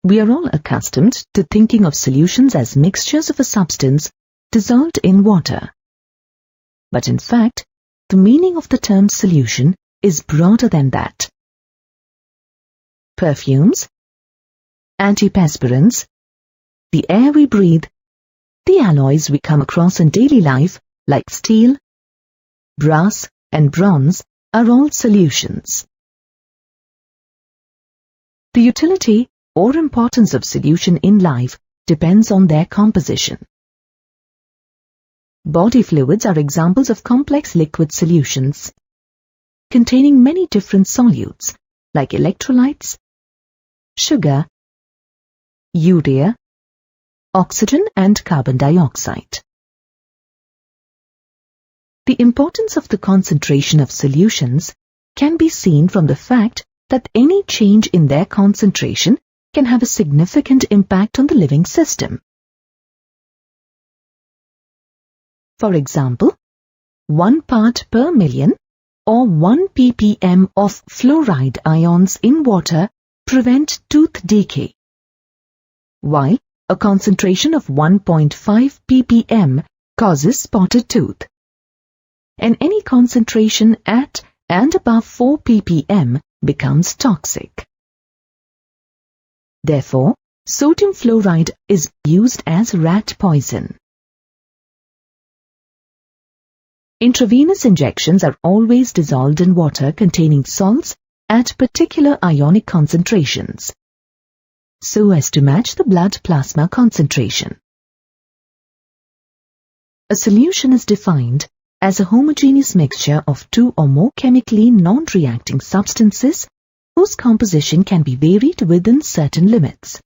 We are all accustomed to thinking of solutions as mixtures of a substance dissolved in water. But in fact, the meaning of the term solution is broader than that. Perfumes, antiperspirants, the air we breathe, the alloys we come across in daily life like steel, brass and bronze are all solutions. The utility or importance of solution in life depends on their composition. Body fluids are examples of complex liquid solutions containing many different solutes like electrolytes, sugar, urea, oxygen and carbon dioxide. The importance of the concentration of solutions can be seen from the fact that any change in their concentration can have a significant impact on the living system. For example, 1 part per million or 1 ppm of fluoride ions in water prevent tooth decay, while a concentration of 1.5 ppm causes spotted tooth. And any concentration at and above 4 ppm becomes toxic. Therefore, sodium fluoride is used as rat poison. Intravenous injections are always dissolved in water containing salts at particular ionic concentrations, so as to match the blood plasma concentration. A solution is defined as a homogeneous mixture of two or more chemically non-reacting substances whose composition can be varied within certain limits.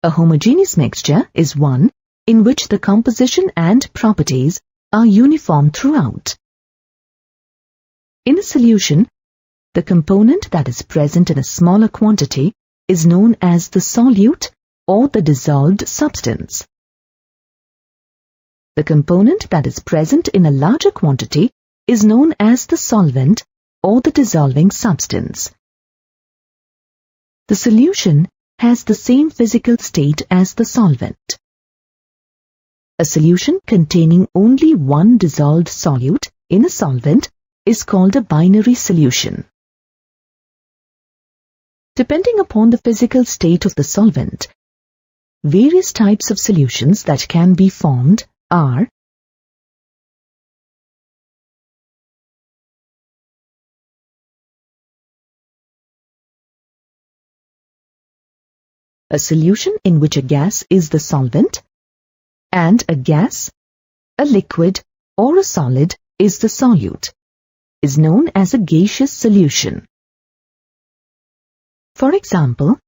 A homogeneous mixture is one in which the composition and properties are uniform throughout. In a solution, the component that is present in a smaller quantity is known as the solute or the dissolved substance. The component that is present in a larger quantity is known as the solvent or the dissolving substance. The solution has the same physical state as the solvent. A solution containing only one dissolved solute in a solvent is called a binary solution. Depending upon the physical state of the solvent, various types of solutions that can be formed are a solution in which a gas is the solvent, and a gas, a liquid, or a solid is the solute, is known as a gaseous solution. For example,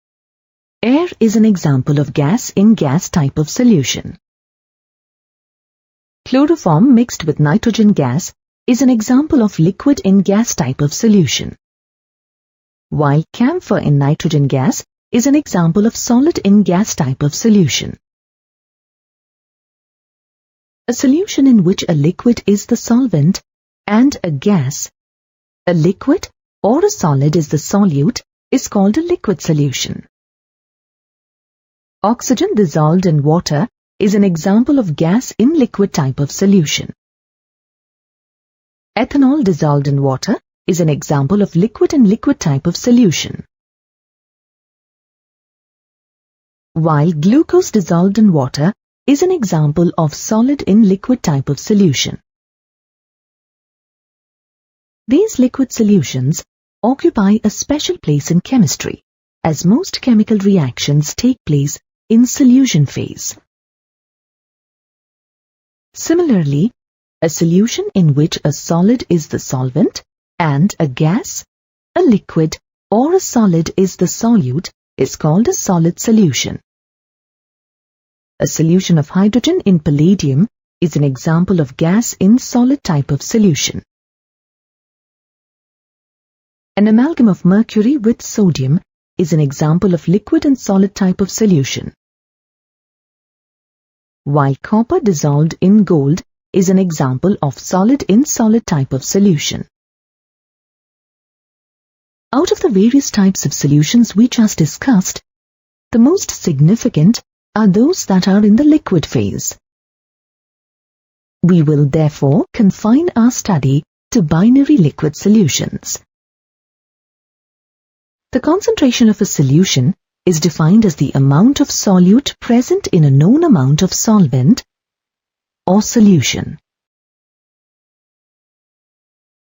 air is an example of gas in gas type of solution. Chloroform mixed with nitrogen gas is an example of liquid in gas type of solution, while camphor in nitrogen gas is an example of solid in gas type of solution. A solution in which a liquid is the solvent and a gas, a liquid or a solid is the solute is called a liquid solution. Oxygen dissolved in water is an example of gas in liquid type of solution. Ethanol dissolved in water is an example of liquid in liquid type of solution, while glucose dissolved in water is an example of solid in liquid type of solution. These liquid solutions occupy a special place in chemistry, as most chemical reactions take place in solution phase. Similarly, a solution in which a solid is the solvent and a gas, a liquid, or a solid is the solute is called a solid solution. A solution of hydrogen in palladium is an example of gas in solid type of solution. An amalgam of mercury with sodium is an example of liquid and solid type of solution, while copper dissolved in gold is an example of solid in solid type of solution. Out of the various types of solutions we just discussed, the most significant are those that are in the liquid phase. We will therefore confine our study to binary liquid solutions. The concentration of a solution is defined as the amount of solute present in a known amount of solvent or solution.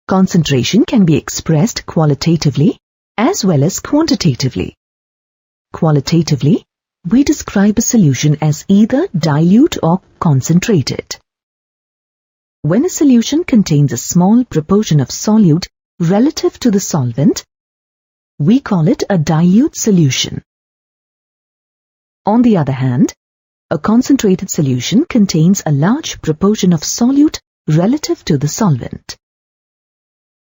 Concentration can be expressed qualitatively as well as quantitatively. Qualitatively, we describe a solution as either dilute or concentrated. When a solution contains a small proportion of solute relative to the solvent, we call it a dilute solution. On the other hand, a concentrated solution contains a large proportion of solute relative to the solvent.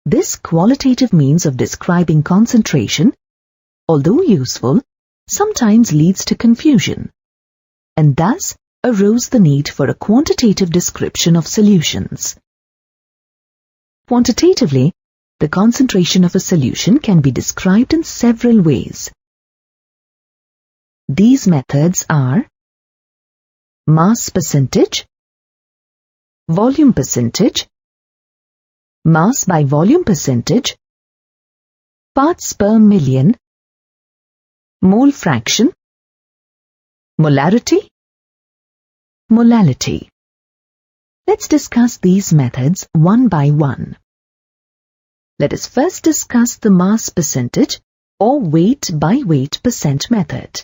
This qualitative means of describing concentration, although useful, sometimes leads to confusion, and thus arose the need for a quantitative description of solutions. Quantitatively, the concentration of a solution can be described in several ways. These methods are mass percentage, volume percentage, mass by volume percentage, parts per million, mole fraction, molarity, molality. Let's discuss these methods one by one. Let us first discuss the mass percentage or weight by weight percent method.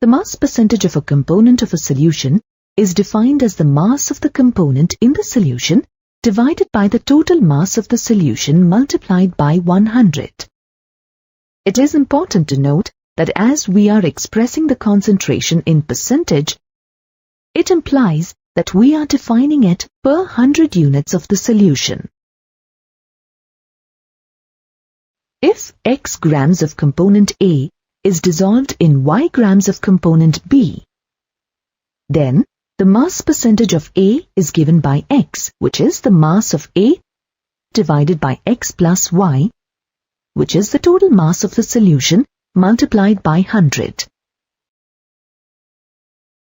The mass percentage of a component of a solution is defined as the mass of the component in the solution divided by the total mass of the solution multiplied by 100. It is important to note that as we are expressing the concentration in percentage, it implies that we are defining it per 100 units of the solution. If X grams of component A is dissolved in Y grams of component B, then the mass percentage of A is given by X, which is the mass of A divided by X plus Y, which is the total mass of the solution multiplied by 100.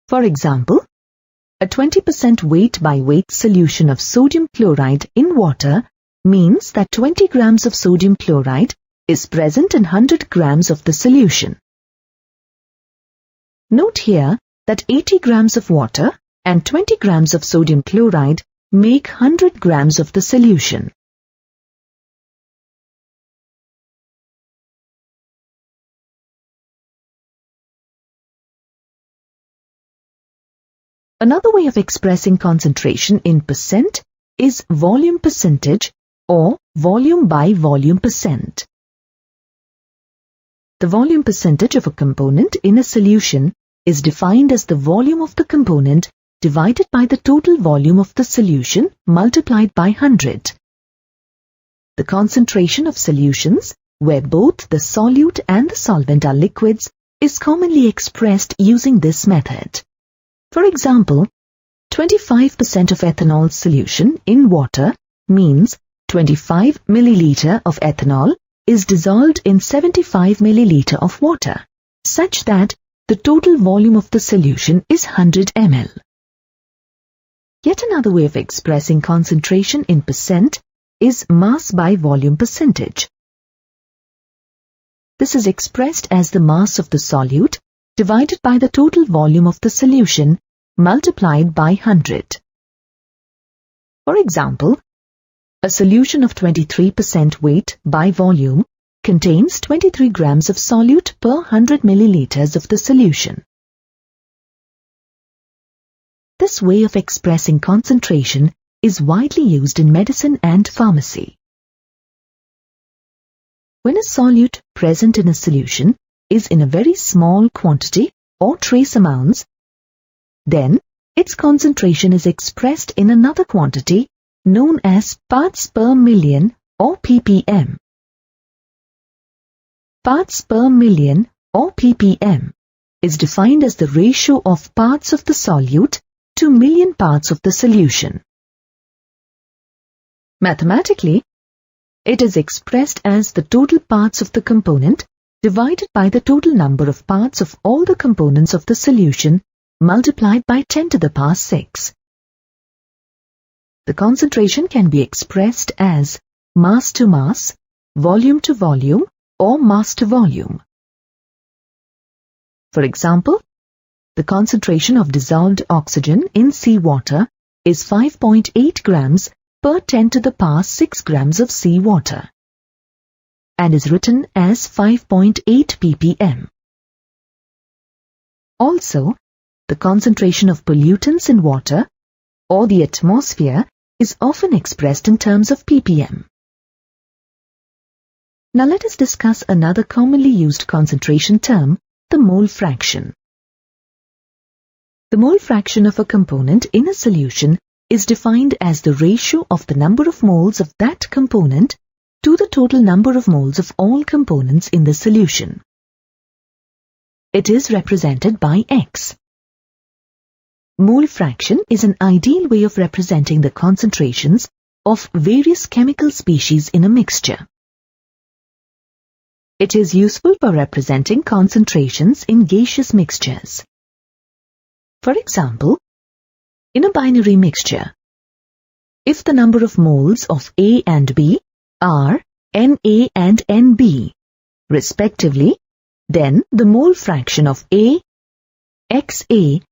For example, a 20% weight by weight solution of sodium chloride in water means that 20 grams of sodium chloride is present in 100 grams of the solution. Note here that 80 grams of water and 20 grams of sodium chloride make 100 grams of the solution. Another way of expressing concentration in percent is volume percentage or volume by volume percent. The volume percentage of a component in a solution is defined as the volume of the component divided by the total volume of the solution multiplied by 100. The concentration of solutions, where both the solute and the solvent are liquids, is commonly expressed using this method. For example, 25% of ethanol solution in water means 25 milliliter of ethanol is dissolved in 75 milliliter of water, such that the total volume of the solution is 100 ml. Yet another way of expressing concentration in percent is mass by volume percentage. This is expressed as the mass of the solute divided by the total volume of the solution multiplied by 100. For example, a solution of 23% weight by volume contains 23 grams of solute per 100 milliliters of the solution. This way of expressing concentration is widely used in medicine and pharmacy. When a solute present in a solution is in a very small quantity or trace amounts, then its concentration is expressed in another quantity known as parts per million or ppm. Parts per million or ppm is defined as the ratio of parts of the solute to million parts of the solution. Mathematically, It is expressed as the total parts of the component divided by the total number of parts of all the components of the solution multiplied by 10 to the power 6. The concentration can be expressed as mass to mass, volume to volume, or mass to volume. For example, the concentration of dissolved oxygen in seawater is 5.8 grams per 10 to the power 6 grams of seawater and is written as 5.8 ppm. Also, the concentration of pollutants in water or the atmosphere is often expressed in terms of ppm. Now let us discuss another commonly used concentration term, the mole fraction. The mole fraction of a component in a solution is defined as the ratio of the number of moles of that component to the total number of moles of all components in the solution. It is represented by X. Mole fraction is an ideal way of representing the concentrations of various chemical species in a mixture. It is useful for representing concentrations in gaseous mixtures. For example, in a binary mixture, if the number of moles of A and B are Na and Nb, respectively, then the mole fraction of A, Xa,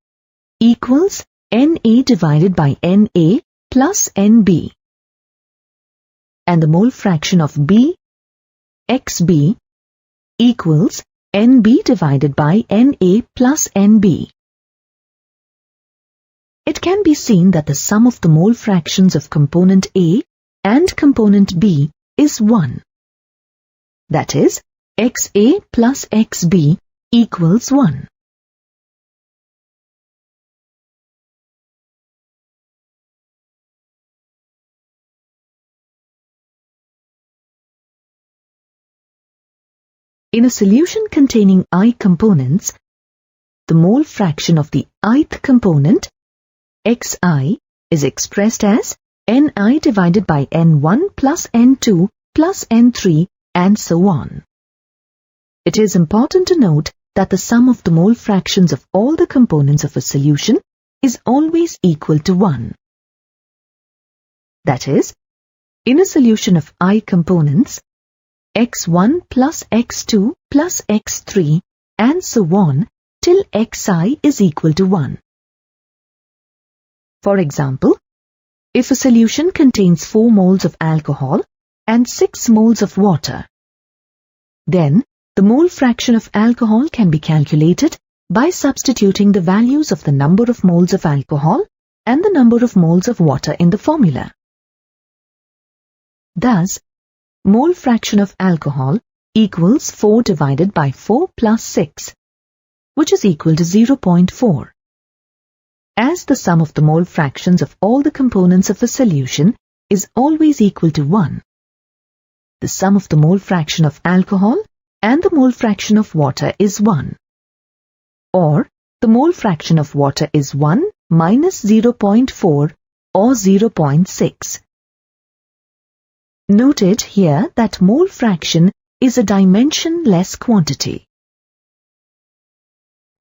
equals Na divided by Na plus Nb, and the mole fraction of B, Xb, equals Nb divided by Na plus Nb. It can be seen that the sum of the mole fractions of component A and component B is 1. That is, Xa plus Xb equals 1. In a solution containing I components, the mole fraction of the ith component, Xi, is expressed as Ni divided by N1 plus N2 plus N3 and so on. It is important to note that the sum of the mole fractions of all the components of a solution is always equal to 1. That is, in a solution of I components, X1 plus X2 plus X3 and so on till Xi is equal to 1. For example, if a solution contains 4 moles of alcohol and 6 moles of water, then the mole fraction of alcohol can be calculated by substituting the values of the number of moles of alcohol and the number of moles of water in the formula. Thus, mole fraction of alcohol equals 4 divided by 4 plus 6, which is equal to 0.4. As the sum of the mole fractions of all the components of a solution is always equal to 1, the sum of the mole fraction of alcohol and the mole fraction of water is 1. Or, the mole fraction of water is 1 minus 0.4 or 0.6. Noted here that mole fraction is a dimensionless quantity.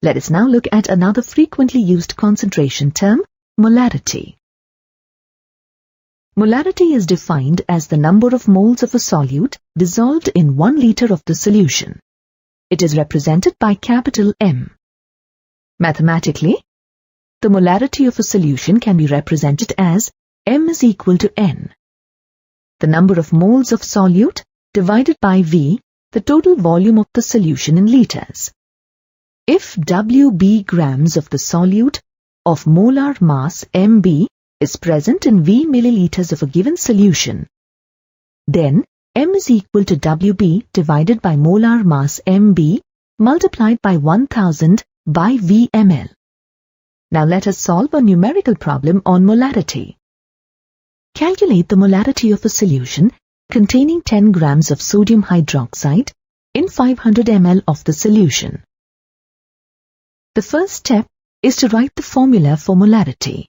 Let us now look at another frequently used concentration term, molarity. Molarity is defined as the number of moles of a solute dissolved in 1 liter of the solution. It is represented by capital M. Mathematically, the molarity of a solution can be represented as M is equal to N. The number of moles of solute divided by V, the total volume of the solution in liters. If Wb grams of the solute of molar mass Mb is present in V milliliters of a given solution, then M is equal to Wb divided by molar mass Mb multiplied by 1000 by V ml. Now let us solve a numerical problem on molarity. Calculate the molarity of a solution containing 10 grams of sodium hydroxide in 500 ml of the solution. The first step is to write the formula for molarity.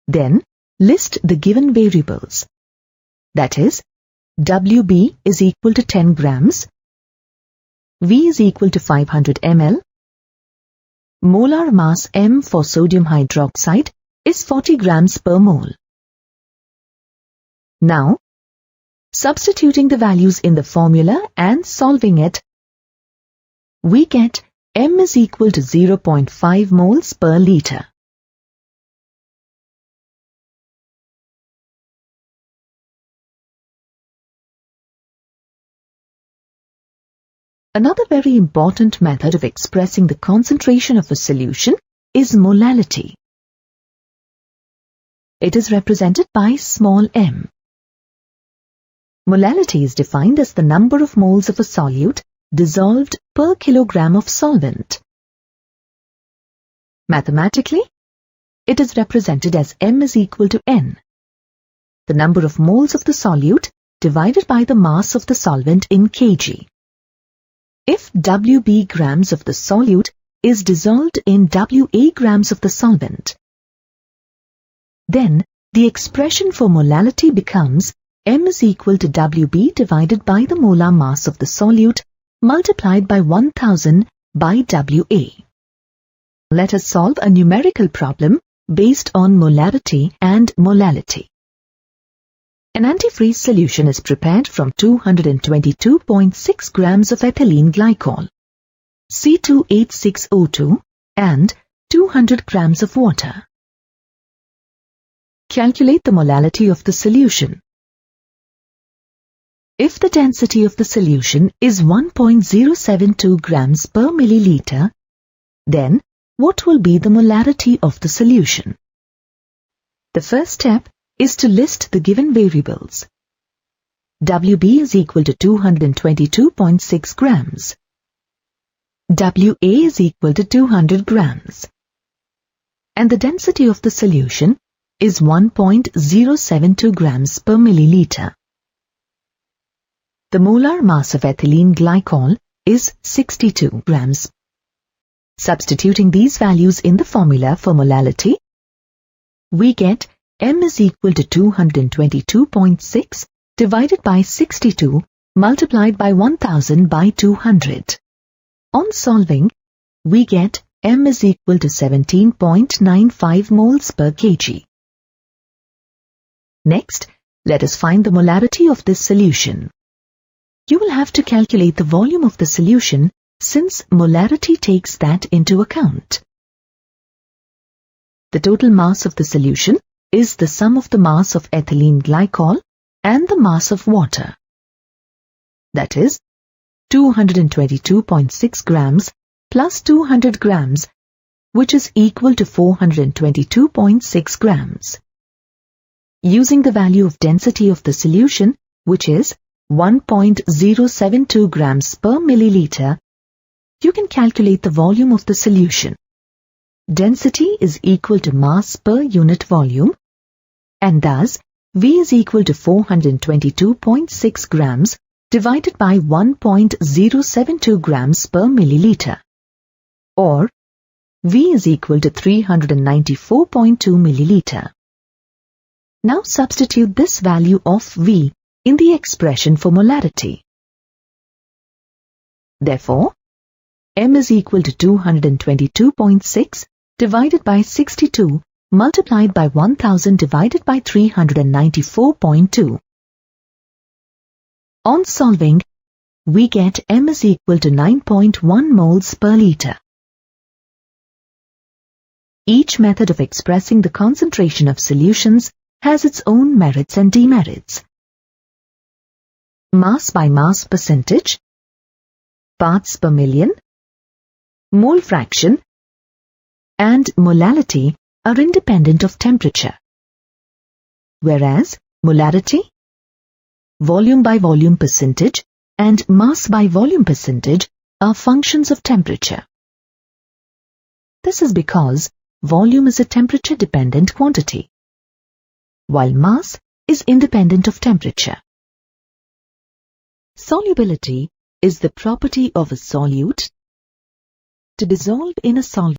Then, list the given variables. That is, Wb is equal to 10 grams, V is equal to 500 ml, molar mass M for sodium hydroxide is 40 grams per mole. Now, substituting the values in the formula and solving it, we get M is equal to 0.5 moles per liter. Another very important method of expressing the concentration of a solution is molality. It is represented by small m. Molality is defined as the number of moles of a solute dissolved per kilogram of solvent. Mathematically, it is represented as m is equal to n, the number of moles of the solute divided by the mass of the solvent in kg. If Wb grams of the solute is dissolved in Wa grams of the solvent, then the expression for molality becomes m is equal to Wb divided by the molar mass of the solute multiplied by 1000 by Wa. Let us solve a numerical problem based on molarity and molality. An antifreeze solution is prepared from 222.6 grams of ethylene glycol, C2H6O2, and 200 grams of water. Calculate the molality of the solution. If the density of the solution is 1.072 grams per milliliter, then what will be the molarity of the solution? The first step is to list the given variables. Wb is equal to 222.6 grams. Wa is equal to 200 grams. And the density of the solution is 1.072 grams per milliliter. The molar mass of ethylene glycol is 62 grams. Substituting these values in the formula for molality, we get M is equal to 222.6 divided by 62 multiplied by 1000 by 200. On solving, we get M is equal to 17.95 moles per kg. Next, let us find the molarity of this solution. You will have to calculate the volume of the solution since molarity takes that into account. The total mass of the solution is the sum of the mass of ethylene glycol and the mass of water. That is, 222.6 grams plus 200 grams, which is equal to 422.6 grams. Using the value of density of the solution, which is 1.072 grams per milliliter, you can calculate the volume of the solution. Density is equal to mass per unit volume, and thus V is equal to 422.6 grams divided by 1.072 grams per milliliter, or V is equal to 394.2 milliliter. Now substitute this value of V in the expression for molarity. Therefore, M is equal to 222.6 divided by 62 multiplied by 1000 divided by 394.2. On solving, we get M is equal to 9.1 moles per liter. Each method of expressing the concentration of solutions has its own merits and demerits. Mass by mass percentage, parts per million, mole fraction, and molality are independent of temperature, whereas molarity, volume by volume percentage, and mass by volume percentage are functions of temperature. This is because volume is a temperature-dependent quantity, while mass is independent of temperature. Solubility is the property of a solute to dissolve in a solvent